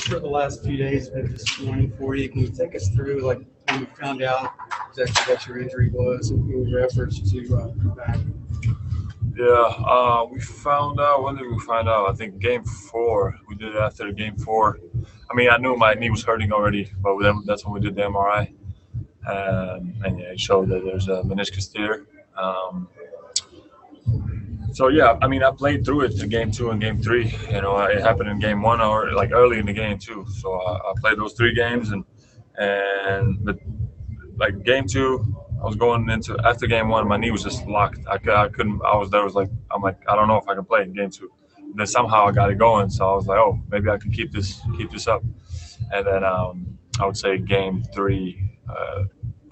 sure the last few days have been disappointing for you. Can you take us through, like, when you found out exactly what your injury was and your efforts to come back? Yeah, we found out. When did we find out? I think game 4. We did it after game 4. I mean, I knew my knee was hurting already, but that's when we did the MRI. And yeah, it showed that there's a meniscus tear. So yeah, I mean, I played through it to game 2 and game 3. You know, it happened in game 1 or like early in the game too. So I played those 3 games, but like game 2, I was going into after game 1, my knee was just locked. I couldn't. I'm like, I don't know if I can play in game 2. And then somehow I got it going, so I was like, oh, maybe I can keep this up. And then I would say game 3,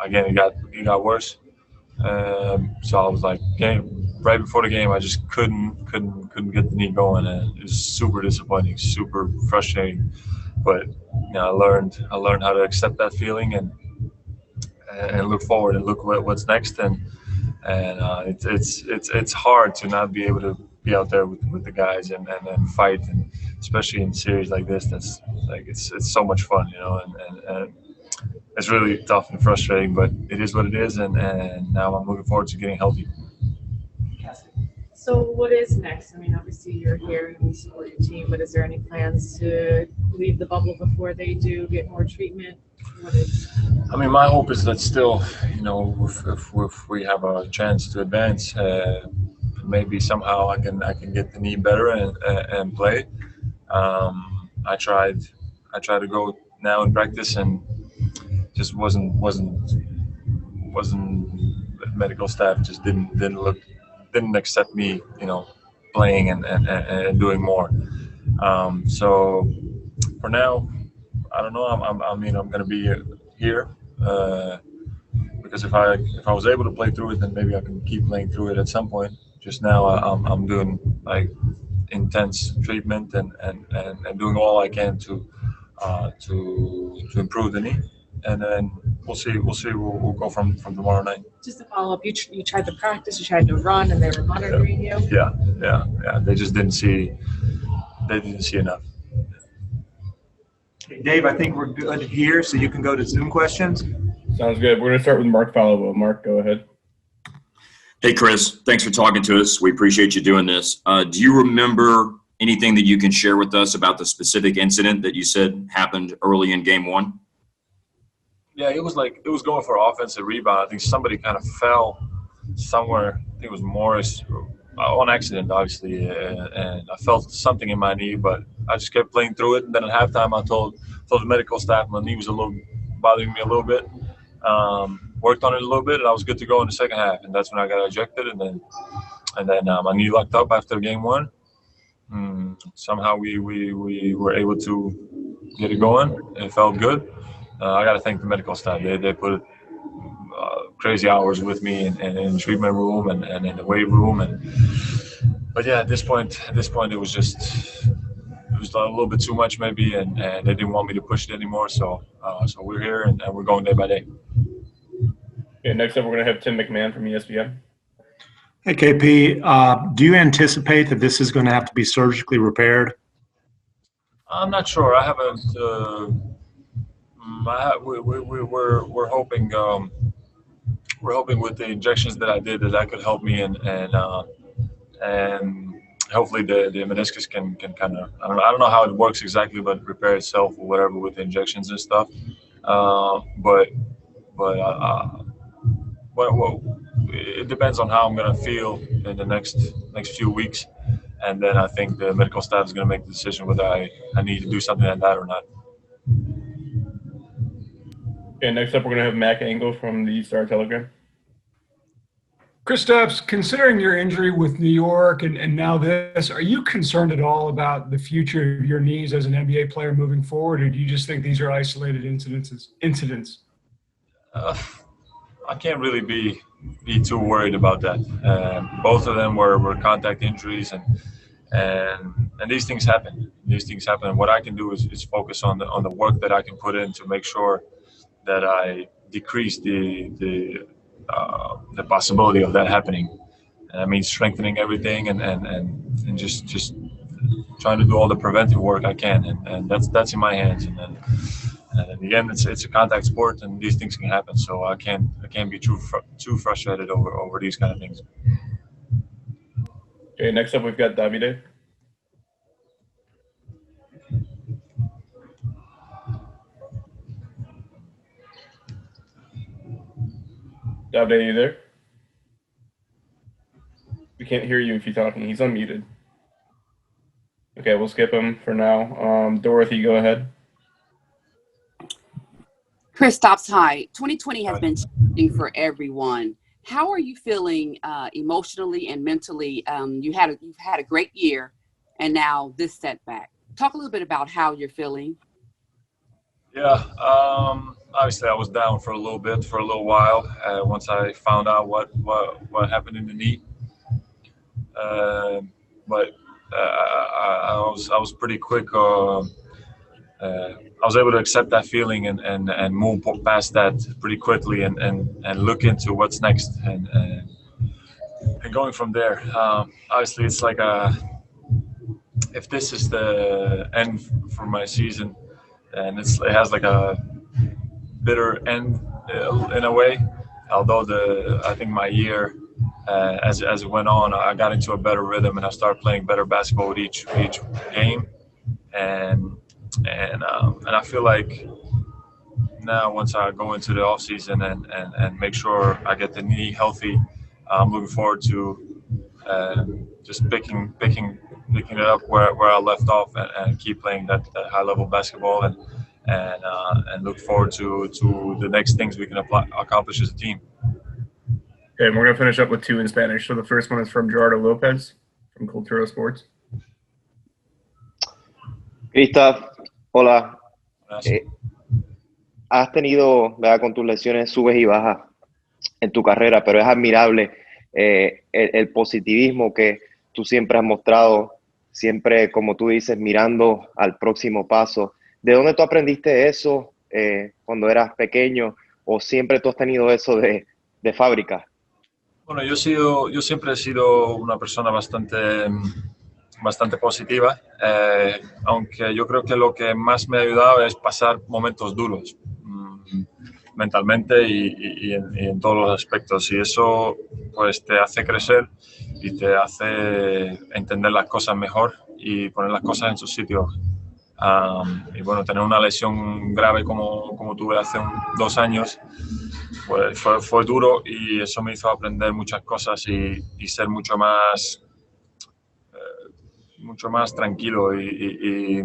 again it got worse. So I was like, right before the game, I just couldn't get the knee going, and it was super disappointing, super frustrating. But you know, I learned how to accept that feeling and look forward and look what's next. And it's hard to not be able to be out there with the guys and fight, and especially in series like this. That's like it's so much fun, you know, and it's really tough and frustrating, but it is what it is, and now I'm looking forward to getting healthy. So what is next? I mean, obviously you're here and you support your team, but is there any plans to leave the bubble before they do get more treatment? I mean, my hope is that still, you know, if we have a chance to advance, maybe somehow I can get the knee better and play. I tried to go now in practice and just wasn't medical staff just didn't accept me, you know, playing and doing more. So for now, I don't know. I'm going to be here because if I was able to play through it, then maybe I can keep playing through it at some point. Just now, I'm doing like intense treatment and doing all I can to improve the knee. And then we'll see. We'll go from tomorrow night. Just to follow up, you tried to practice, you tried to run, and they were monitoring you. Yeah. They just didn't see enough. Okay, Dave, I think we're good here, so you can go to Zoom questions. Sounds good. We're going to start with Mark Fallowo. Mark, go ahead. Hey, Chris. Thanks for talking to us. We appreciate you doing this. Do you remember anything that you can share with us about the specific incident that you said happened early in game 1? Yeah, it was going for offensive rebound. I think somebody kind of fell somewhere. I think it was Morris on accident, obviously, and I felt something in my knee, but I just kept playing through it. And then at halftime, I told the medical staff my knee was bothering me a little bit. Worked on it a little bit, and I was good to go in the second half. And that's when I got ejected, and then my knee locked up after game 1. Somehow we were able to get it going. It felt good. I got to thank the medical staff. They put crazy hours with me in the treatment room and in the weight room. But yeah, at this point, it was a little bit too much maybe, and they didn't want me to push it anymore. So we're here and we're going day by day. Okay, next up, we're going to have Tim McMahon from ESPN. Hey, KP, do you anticipate that this is going to have to be surgically repaired? I'm not sure. I haven't. We're hoping. We're hoping with the injections that I did that could help me and hopefully the meniscus can kind of I don't know how it works exactly, but repair itself or whatever with the injections and stuff. But it depends on how I'm gonna feel in the next few weeks, and then I think the medical staff is gonna make the decision whether I need to do something like that or not. Okay, next up, we're going to have Mac Engel from the Star Telegram. Kristaps, considering your injury with New York and now this, are you concerned at all about the future of your knees as an NBA player moving forward, or do you just think these are isolated incidents? I can't really be too worried about that. Both of them were contact injuries, and these things happen. What I can do is focus on the work that I can put in to make sure that I decrease the possibility of that happening. And that means strengthening everything and just trying to do all the preventive work I can, and that's in my hands. And again, it's a contact sport, and these things can happen. So I can't be too frustrated over these kind of things. Okay, next up we've got Davide. Davide, are you there? We can't hear you if you're talking. He's unmuted. Okay, we'll skip him for now. Dorothy, go ahead. Kristaps, hi. 2020 has been challenging for everyone. How are you feeling emotionally and mentally? You've had a great year, and now this setback. Talk a little bit about how you're feeling. Yeah, obviously I was down for a little while. Once I found out what happened in the knee, but I was pretty quick. I was able to accept that feeling and move past that pretty quickly and look into what's next and going from there. Obviously, it's like if this is the end for my season, and it has like a bitter end in a way. Although I think my year, as it went on, I got into a better rhythm and I started playing better basketball with each game, and I feel like now once I go into the off season and make sure I get the knee healthy, I'm looking forward to just picking it up where I left off and keep playing that high level basketball and look forward to the next things we can accomplish as a team. Okay, and we're gonna finish up with two in Spanish. So the first one is from Gerardo Lopez from Cultura Sports. Kristaps, hola. Has tenido, ¿verdad? Con tus lesiones subes y bajas en tu carrera, pero es admirable el positivismo que tú siempre has mostrado, siempre, como tú dices, mirando al próximo paso. ¿De dónde tú aprendiste eso cuando eras pequeño o siempre tú has tenido eso de fábrica? Bueno, yo siempre he sido una persona bastante positiva, aunque yo creo que lo que más me ha ayudado es pasar momentos duros mentalmente y en todos los aspectos, y eso pues te hace crecer y te hace entender las cosas mejor y poner las cosas en su sitio. Y bueno, tener una lesión grave como tuve hace 2 años, pues fue duro, y eso me hizo aprender muchas cosas y ser mucho más tranquilo y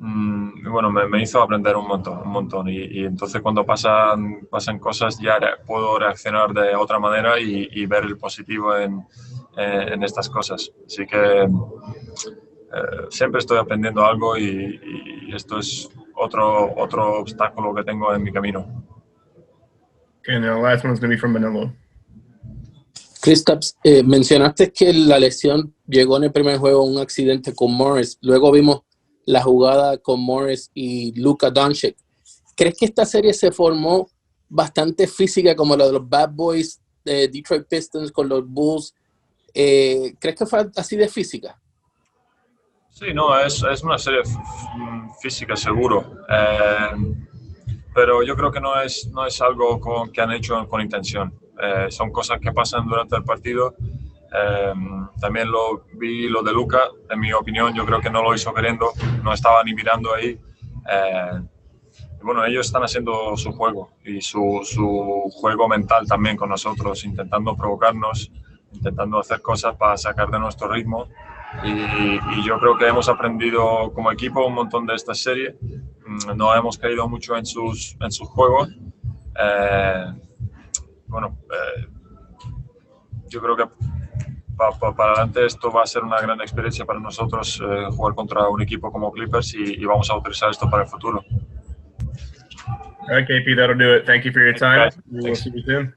bueno, me hizo aprender un montón y entonces cuando pasan cosas ya puedo reaccionar de otra manera y ver el positivo en estas cosas. Así que siempre estoy aprendiendo algo y esto es otro obstáculo que tengo en mi camino. Okay, and the last one's going to be from Manolo. Kristaps, mencionaste que la lesión llegó en el primer juego un accidente con Morris. Luego vimos la jugada con Morris y Luka Doncic. ¿Crees que esta serie se formó bastante física como la de los Bad Boys de Detroit Pistons con los Bulls? ¿Crees que fue así de física? Sí, no, es una serie física seguro. Pero yo creo que no es algo que han hecho con intención. Son cosas que pasan durante el partido. También vi lo de Luka. En mi opinión, yo creo que no lo hizo queriendo, no estaba ni mirando ahí. Bueno, ellos están haciendo su juego y su juego mental también con nosotros, intentando provocarnos, intentando hacer cosas para sacar de nuestro ritmo. Y yo creo que hemos aprendido como equipo un montón de esta serie. No hemos caído mucho en sus juegos. Yo creo que para adelante esto va a ser una gran experiencia para nosotros, jugar contra un equipo como Clippers y vamos a utilizar esto para el futuro. All right, KP, that'll do it. Thank you for your time. We will see you soon.